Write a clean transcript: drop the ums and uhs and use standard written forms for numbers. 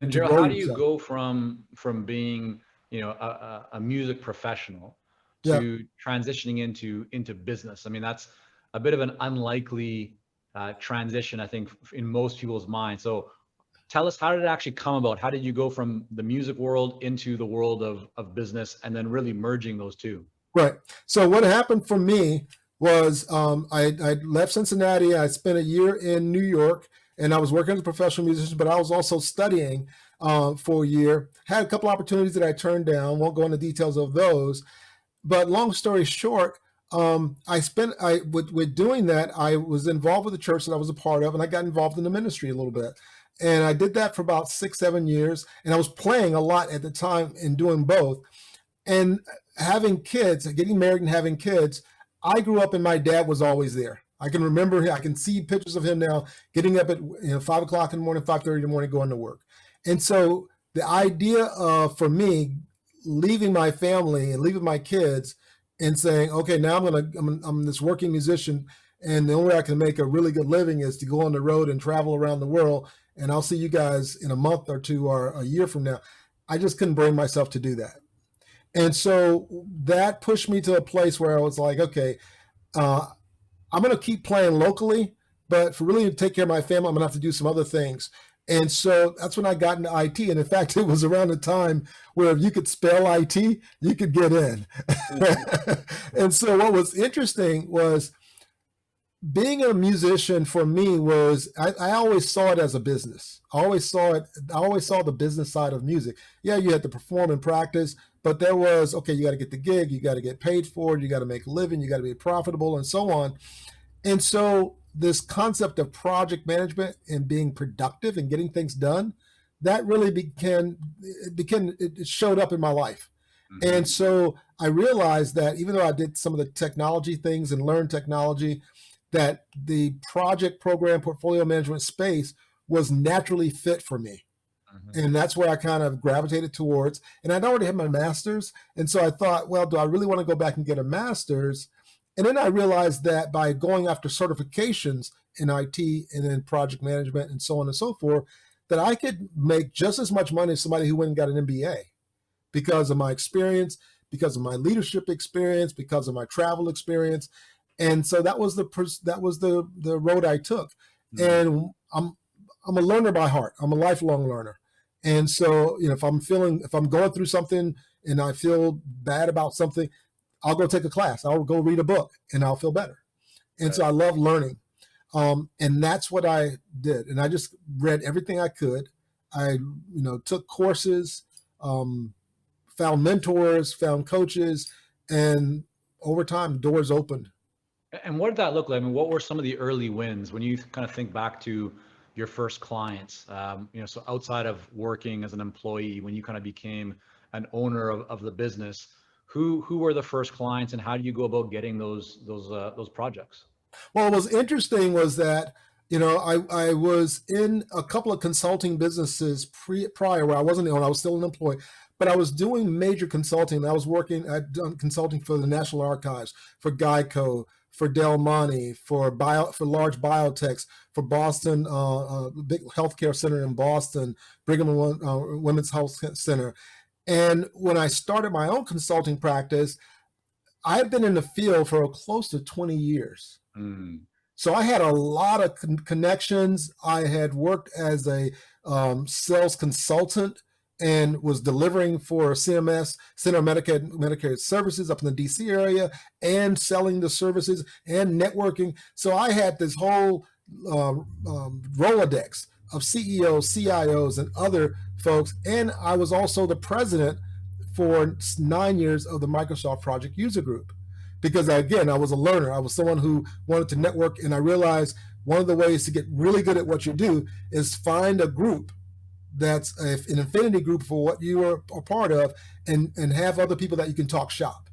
And to Gerald, grow how do you yourself. go from being, a music professional Yeah. to transitioning into business? I mean, that's a bit of an unlikely transition, I think, in most people's minds. So tell us, how did it actually come about? How did you go from the music world into the world of business and then really merging those two? Right. So what happened for me was I left Cincinnati. I spent a year in New York, and I was working as a professional musician, but I was also studying for a year. Had a couple opportunities that I turned down. Won't go into details of those. But long story short, with doing that, I was involved with the church that I was a part of, and I got involved in the ministry a little bit. And I did that for about 6, 7 years. And I was playing a lot at the time and doing both. And having kids, getting married and having kids, I grew up and my dad was always there. I can remember, I can see pictures of him now getting up at 5 o'clock in the morning, 5:30 in the morning, going to work. And so the idea of, for me, leaving my family and leaving my kids and saying, okay, now I'm this working musician, and the only way I can make a really good living is to go on the road and travel around the world. And I'll see you guys in a month or two or a year from now. I just couldn't bring myself to do that. And so that pushed me to a place where I was like, okay, uh, I'm going to keep playing locally, but for really to take care of my family, I'm going to have to do some other things. And so that's when I got into IT. And in fact, it was around the time where if you could spell IT, you could get in. And so what was interesting was being a musician for me was I always saw it as a business. I always saw the business side of music. Yeah, you had to perform and practice, but there was, okay, you got to get the gig, you got to get paid for it, you got to make a living, you got to be profitable, and so on. And so this concept of project management and being productive and getting things done, that really it showed up in my life. Mm-hmm. And so I realized that even though I did some of the technology things and learned technology, that the project program portfolio management space was naturally fit for me. Mm-hmm. And that's where I kind of gravitated towards. And I'd already had my master's. And so I thought, well, do I really want to go back and get a master's? And then I realized that by going after certifications in IT and in project management and so on and so forth, that I could make just as much money as somebody who went and got an MBA because of my experience, because of my leadership experience, because of my travel experience. And so that was the road I took. Mm-hmm. And I'm a learner by heart. I'm a lifelong learner. And so, if I'm going through something and I feel bad about something, I'll go take a class. I'll go read a book and I'll feel better. And so I love learning. And that's what I did. And I just read everything I could. I, took courses, found mentors, found coaches, and over time, doors opened. And what did that look like? I mean, what were some of the early wins when you kind of think back to your first clients? So outside of working as an employee, when you kind of became an owner of the business, who were the first clients, and how do you go about getting those projects? Well, what was interesting was that I was in a couple of consulting businesses prior where I wasn't the owner, I was still an employee, but I was doing major consulting. I'd done consulting for the National Archives, for Geico, for Del Monte, for large biotechs, for Boston, big healthcare center in Boston, Brigham and Women's Health Center. And when I started my own consulting practice, I had been in the field for close to 20 years. Mm. So I had a lot of connections. I had worked as a sales consultant and was delivering for CMS, Center of Medicare Services up in the DC area, and selling the services and networking. So I had this whole Rolodex of CEOs, CIOs, and other folks. And I was also the president for 9 years of the Microsoft Project User Group. Because again, I was a learner. I was someone who wanted to network, and I realized one of the ways to get really good at what you do is find a group that's an affinity group for what you are a part of, and have other people that you can talk shop.